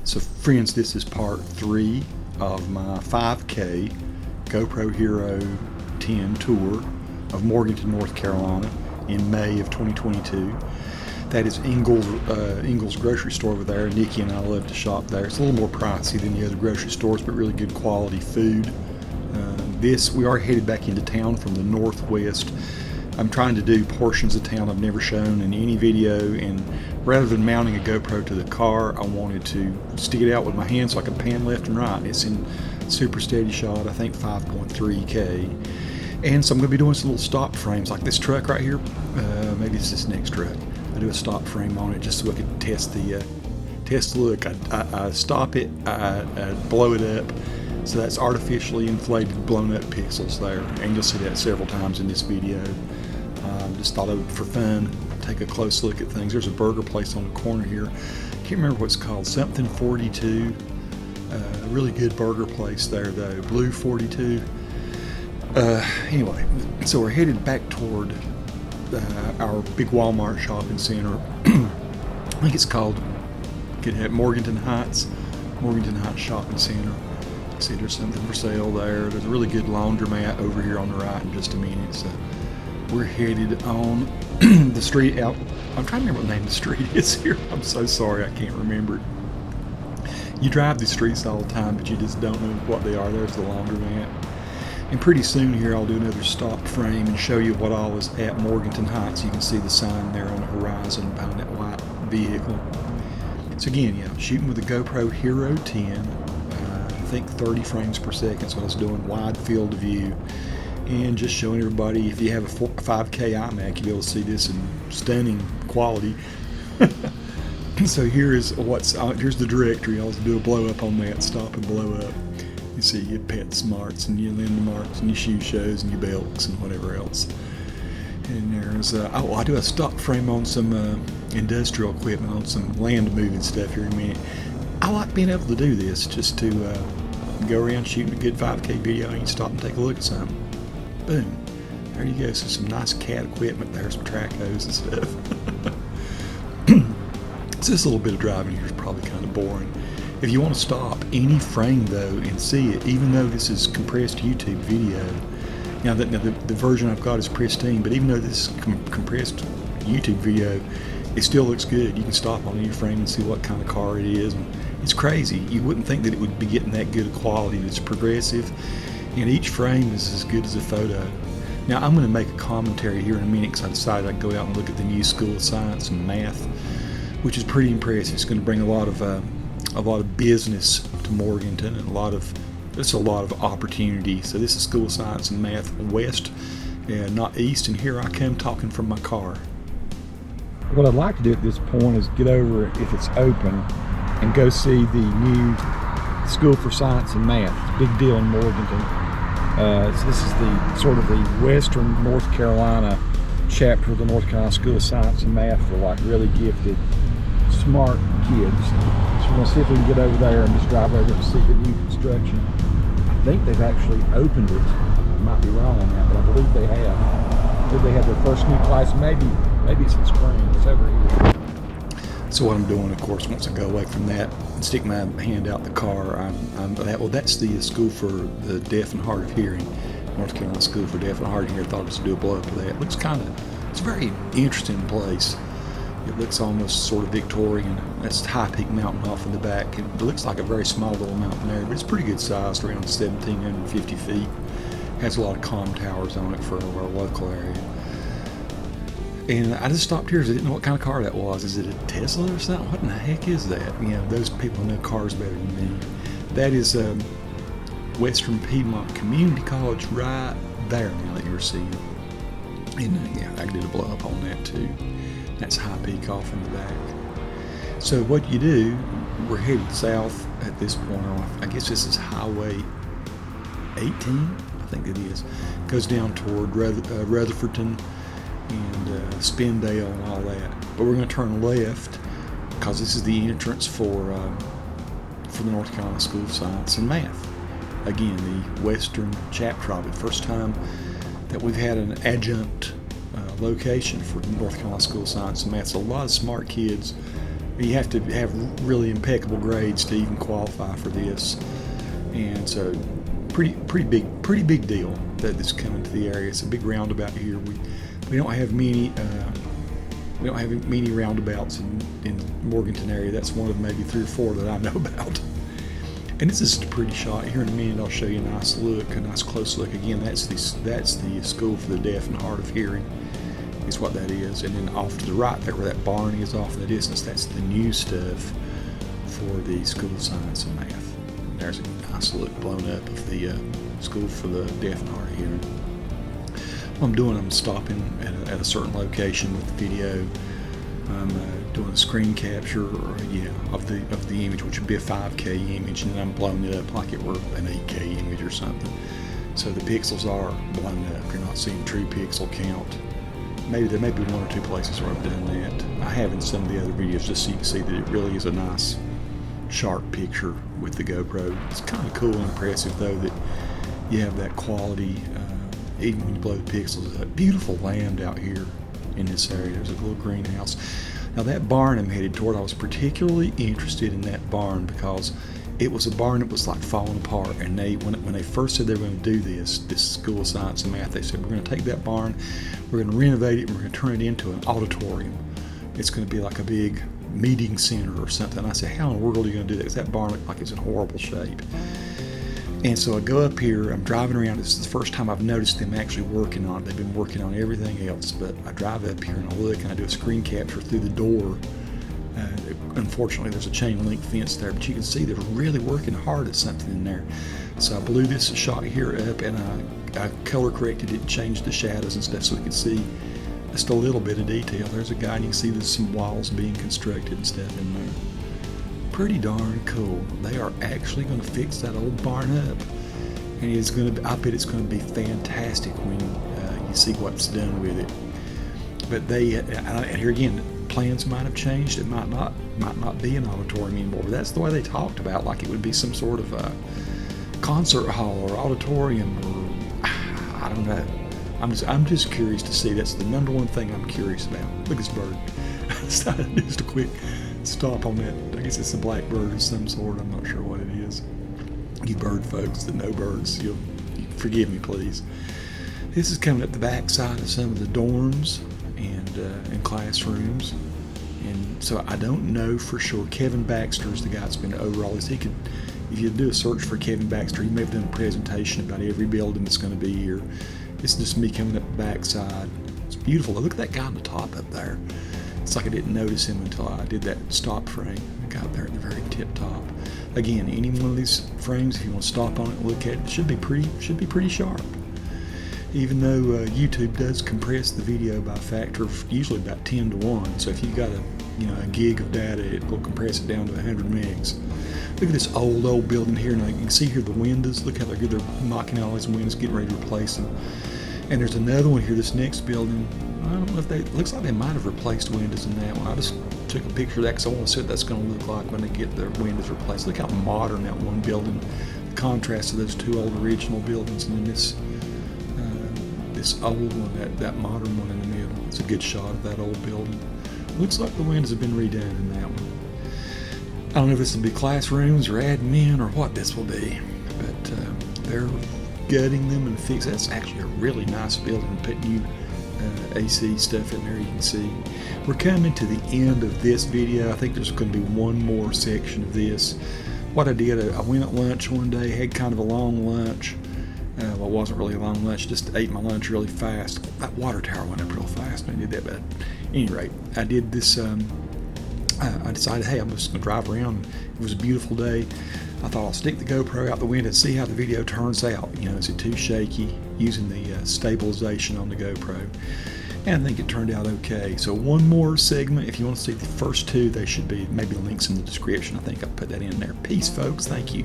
So friends, this is part 3 of my 5K GoPro Hero 10 tour of Morganton, North Carolina in May of 2022. That is Ingles grocery store over there. Nikki and I love to shop there. It's a little more pricey than the other grocery stores, but really good quality food. We are headed back into town from the northwest. I'm trying to do portions of town I've never shown in any video, and rather than mounting a GoPro to the car, I wanted to stick it out with my hand so I could pan left and right. It's in super steady shot, I think 5.3K. And so I'm going to be doing some little stop frames like this truck right here. Maybe it's this next truck. I do a stop frame on it just so I can test the look. I stop it, I blow it up. So that's artificially inflated, blown up pixels there, and you'll see that several times in this video. Just thought I would, for fun, take a close look at things. There's a burger place on the corner here. Can't remember what it's called, something 42. A really good burger place there though, Blue 42. Anyway, so we're headed back toward our big Wal-mart shopping center. I think it's called Morganton Heights Shopping Center. See, there's something for sale there. There's a really good laundromat over here on the right in just a minute. So we're headed on the street out. I'm trying to remember what the name of the street is here. I'm so sorry, I can't remember it. You drive these streets all the time, but you just don't know what they are. There's the laundromat. And pretty soon here I'll do another stop frame and show you what all is at Morganton Heights. You can see the sign there on the horizon behind that white vehicle. So again, yeah, shooting with the GoPro Hero 10. I think 30 frames per second, so I was doing wide field of view and just showing everybody, if you have a 5K iMac, you'll be able to see this in stunning quality. So here's the directory. I'll do a blow up on that, stop and blow up. You see your PetSmarts and your Landmarks and your shoe shows and your Belks and whatever else. And there's I do a stop frame on some industrial equipment, on some land moving stuff here in a minute. I like being able to do this, just to go around shooting a good 5K video and you stop and take a look at something. Boom. There you go. So some nice cat equipment there, some track hose and stuff. So this little bit of driving here is probably kind of boring. If you want to stop any frame though and see it, even though this is compressed YouTube video, now the version I've got is pristine, but even though this is compressed YouTube video, it still looks good. You can stop on any frame and see what kind of car it is. And it's crazy. You wouldn't think that it would be getting that good a quality. It's progressive, and each frame is as good as a photo. Now I'm going to make a commentary here in a minute because I decided I'd go out and look at the new School of Science and Math, which is pretty impressive. It's going to bring a lot of business to Morganton and it's a lot of opportunity. So this is School of Science and Math West, and not East. And here I come talking from my car. What I'd like to do at this point is get over, if it's open, and go see the new School for Science and Math. It's a big deal in Morganton. So this is the sort of the Western North Carolina chapter of the North Carolina School of Science and Math for like really gifted, smart kids. So we're going to see if we can get over there and just drive over and see the new construction. I think they've actually opened it. I might be wrong on that, but I believe they have. I believe they have their first new class. Maybe it's in spring. It's over here. So what I'm doing, of course, once I go away from that and stick my hand out the car, that's the School for the Deaf and Hard of Hearing, North Carolina School for Deaf and Hard of Hearing. I thought I was to do a blow up of that. It's a very interesting place. It looks almost sort of Victorian. That's High Peak Mountain off in the back. It looks like a very small little mountain there, but it's pretty good sized, around 1,750 feet. Has a lot of comm towers on it for our local area. And I just stopped here because I didn't know what kind of car that was. Is it a Tesla or something? What in the heck is that? You know, those people know cars better than me. That is Western Piedmont Community College right there now that you're seeing. And yeah, I did a blow up on that too. That's High Peak off in the back. So what you do, we're headed south at this point off. I guess this is Highway 18, I think it is. Goes down toward Rutherfordton and Spindale and all that. But we're going to turn left because this is the entrance for the North Carolina School of Science and Math. Again, the Western chapter of it. First time that we've had an adjunct location for North Carolina School of Science and Math. So a lot of smart kids You have to have really impeccable grades to even qualify for this, and so pretty big deal that this is coming to the area. It's a big roundabout here. We don't have many roundabouts in Morganton area. That's one of maybe 3 or 4 that I know about. And this is a pretty shot. Here in a minute I'll show you a nice close look. Again, that's the School for the Deaf and Hard of Hearing is what that is. And then off to the right there where that barn is off in the distance, that's the new stuff for the School of Science and Math. There's a nice look blown up of the School for the Deaf and Hard of Hearing. What I'm doing, I'm stopping at a certain location with the video. I'm doing a screen capture, of the image, which would be a 5K image, and then I'm blowing it up like it were an 8K image or something. So the pixels are blown up. You're not seeing true pixel count. Maybe there may be 1 or 2 places where I've done that. I have in some of the other videos, just so you can see that it really is a nice, sharp picture with the GoPro. It's kind of cool and impressive, though, that you have that quality, even when you blow the pixels up. Beautiful land out here in this area. There's a little greenhouse. Now that barn I'm headed toward, I was particularly interested in that barn because it was a barn that was like falling apart, and when they first said they were going to do this School of Science and Math, they said we're going to take that barn, we're going to renovate it, and we're going to turn it into an auditorium. It's going to be like a big meeting center or something. And I said, how in the world are you going to do that? Because that barn looked like it's in horrible shape. And so I go up here, I'm driving around. This is the first time I've noticed them actually working on it. They've been working on everything else, but I drive up here and I look and I do a screen capture through the door. Unfortunately, there's a chain link fence there, but you can see they're really working hard at something in there. So I blew this shot here up and I color corrected it and changed the shadows and stuff so we could see just a little bit of detail. There's a guy, and you can see there's some walls being constructed and stuff in there. Pretty darn cool. They are actually going to fix that old barn up, and I bet it's going to be fantastic when you see what's done with it. But and here again, plans might have changed. It might not be an auditorium anymore. But that's the way they talked about, like it would be some sort of a concert hall or auditorium, or I don't know. I'm just curious to see. That's the number one thing I'm curious about. Look at this bird. Just a quick stop on that. I guess it's a blackbird of some sort. I'm not sure what it is. You bird folks that know birds, you forgive me, please. This is coming up the back side of some of the dorms and classrooms. And so I don't know for sure. Kevin Baxter is the guy that's been over all this. If you do a search for Kevin Baxter, he may have done a presentation about every building that's going to be here. This is just me coming up the back side. It's beautiful. Look at that guy on the top up there. It's like I didn't notice him until I did that stop frame. I got there at the very tip top. Again, any one of these frames, if you want to stop on it and look at it, it should be pretty sharp. Even though YouTube does compress the video by a factor of usually about 10 to 1. So if you've got a gig of data, it will compress it down to 100 megs. Look at this old building here. Now you can see here the windows. Look how they're good. They're knocking out all these windows, getting ready to replace them. And there's another one here, this next building. I don't know if it looks like they might have replaced windows in that one. I just took a picture of that because I want to see what that's going to look like when they get their windows replaced. Look how modern that one building, the contrast to those 2 old original buildings, and then this old one, that modern one in the middle. It's a good shot of that old building. Looks like the windows have been redone in that one. I don't know if this will be classrooms or admin or what this will be, but they're gutting them and fixing. That's actually a really nice building. Put new AC stuff in there. You can see we're coming to the end of this video. I think there's going to be one more section of this. What I did, I went at lunch one day, had kind of a long lunch. Well, it wasn't really a long lunch, just ate my lunch really fast. That water tower went up real fast when I did that, but at any rate, I did this. I decided, hey, I'm just going to drive around. It was a beautiful day. I thought I'll stick the GoPro out the window and see how the video turns out. Is it too shaky? Using the stabilization on the GoPro. And I think it turned out okay. So one more segment. If you want to see the first 2, they should be maybe links in the description. I think I'll put that in there. Peace, folks. Thank you.